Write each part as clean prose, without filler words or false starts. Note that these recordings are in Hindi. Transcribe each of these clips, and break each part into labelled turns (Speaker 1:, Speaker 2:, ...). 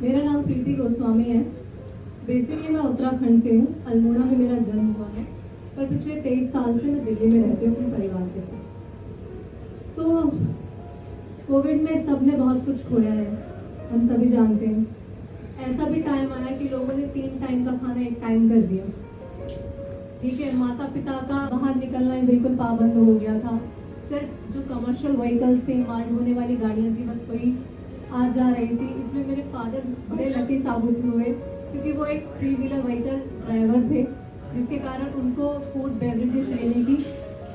Speaker 1: मेरा नाम प्रीति गोस्वामी है। बेसिकली मैं उत्तराखंड से हूँ, अल्मोड़ा में मेरा जन्म हुआ है, पर पिछले 23 साल से मैं दिल्ली में रहती हूँ अपने परिवार के साथ। तो कोविड में सबने बहुत कुछ खोया है, हम सभी जानते हैं। ऐसा भी टाइम आया कि लोगों ने 3 टाइम का खाना 1 टाइम कर दिया। ठीक है, माता पिता का बाहर निकलना ही बिल्कुल पाबंद हो गया था। सिर्फ जो कमर्शियल व्हीकल्स थे, माल ढोने वाली गाड़ियाँ थी, बस वही आ जा रही थी। इसमें मेरे फादर बड़े लकी साबित हुए क्योंकि वो एक 3 व्हीलर व्हीकल ड्राइवर थे, जिसके कारण उनको फूड बेवरेजेस लेने की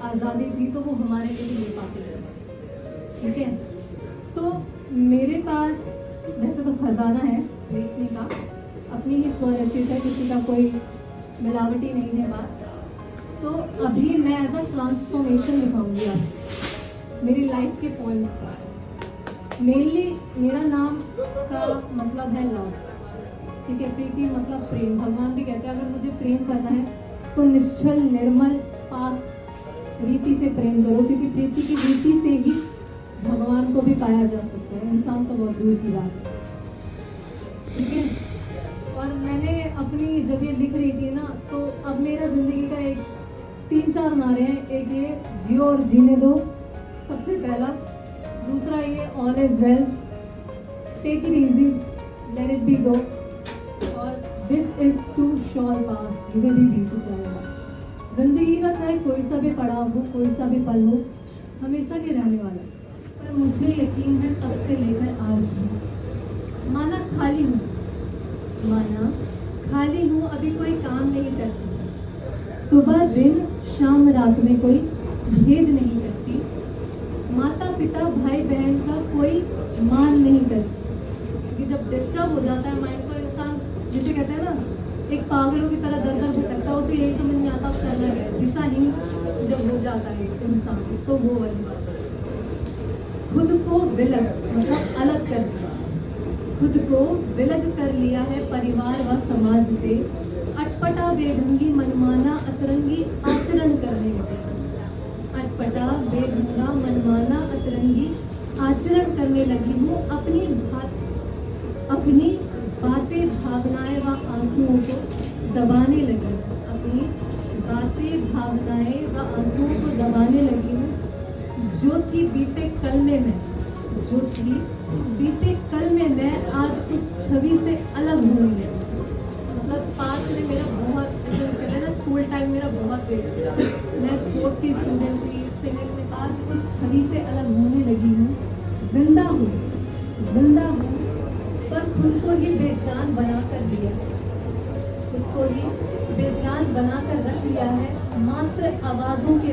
Speaker 1: आज़ादी थी, तो वो हमारे लिए भी ले पाते थे। ठीक है, तो मेरे पास वैसे तो खजाना है लेखनी का, अपनी ही स्वरचित है, किसी का कोई मिलावटी नहीं है बात। तो अभी मैं एज अ ट्रांसफॉर्मेशन लिखाऊंगी आप मेरी लाइफ के पॉइंट्स। मेनली मेरा नाम का मतलब है लव। ठीक है, प्रीति मतलब प्रेम। भगवान भी कहते हैं अगर मुझे प्रेम करना है तो निश्चल निर्मल पाक रीति से प्रेम करो, क्योंकि प्रीति की रीति से ही भगवान को भी पाया जा सकता है, इंसान तो बहुत दूर की बात है। ठीक है, और मैंने अपनी जब ये लिख रही थी ना, तो अब मेरा जिंदगी का एक 3-4 नारे हैं। एक ये जियो और जीने दो, सबसे पहला। दूसरा ये all is well, take it easy, let it be go, और this is too short pass, ये भी बीत जाएगा। जिंदगी का चाहे कोई सा भी पड़ाव हो, कोई सा भी पल हो, हमेशा नहीं रहने वाला। पर मुझे यकीन है तब से लेकर आज भी, माना खाली हूँ, अभी कोई काम नहीं करती, सुबह दिन शाम रात में कोई भेद नहीं करती, माता पिता भाई बहन का कोई मान नहीं करती। क्योंकि जब डिस्टर्ब हो जाता है माइंड को, इंसान जिसे कहते हैं ना, एक पागलों की तरह दर दर भटकता है, उसे यही समझ नहीं आता अब करना क्या है। दिशाहीन जब हो जाता है इंसान, तो वो वाली बात, खुद को विलग मतलब अलग कर दिया, खुद को विलग कर लिया है परिवार व समाज से, अटपटा बेढंगी मनमाना अतरंगी आचरण करने लगे। अटपटा बेढंगा मनमाना अतरंगी आचरण करने लगी हूँ, अपनी बातें भावनाएं व आंसुओं को दबाने लगी, अपनी बातें भावनाएं व आंसुओं को दबाने लगी हूँ। जो थी बीते कल में मैं आज उस छवि से अलग होने लगी। मतलब पास में मेरा बहुत, कहते हैं ना, स्कूल टाइम मेरा बहुत बेहतर था, मैं स्पोर्ट्स की स्टूडेंट थी, सिंगिंग में। आज उस छवि से अलग होने लगी हूँ। जिंदा हूँ पर खुद को ही बेजान बनाकर लिया, खुद को ही बेजान बनाकर रख लिया है। मात्र आवाज़ों के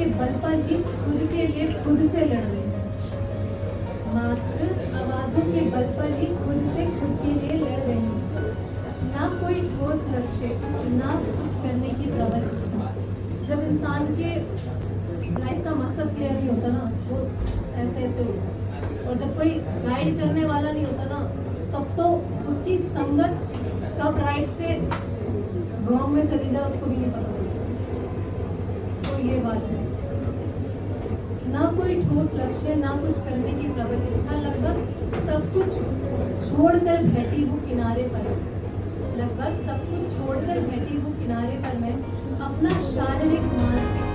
Speaker 1: बल पर ही खुद के लिए खुद से लड़ रहे हैं। मात्र आवाज़ों के बल पर ही खुद के लिए लड़ रहे हैं। ना कोई ठोस लक्ष्य, ना कुछ करने की प्रबल इच्छा। जब इंसान के लाइफ का मकसद क्लियर नहीं होता ना, वो ऐसे होता है। और जब कोई गाइड करने वाला नहीं होता ना, तब तो उसकी संगत कब राइट से रॉन्ग में चली जाए उसको भी नहीं पता चलता। तो ये बात है, ना कोई ठोस लक्ष्य, ना कुछ करने की प्रबल इच्छा, लगभग सब कुछ छोड़कर बैठी हूँ किनारे पर। लगभग सब कुछ छोड़कर बैठी हूँ किनारे पर मैं, अपना शारीरिक मानसिक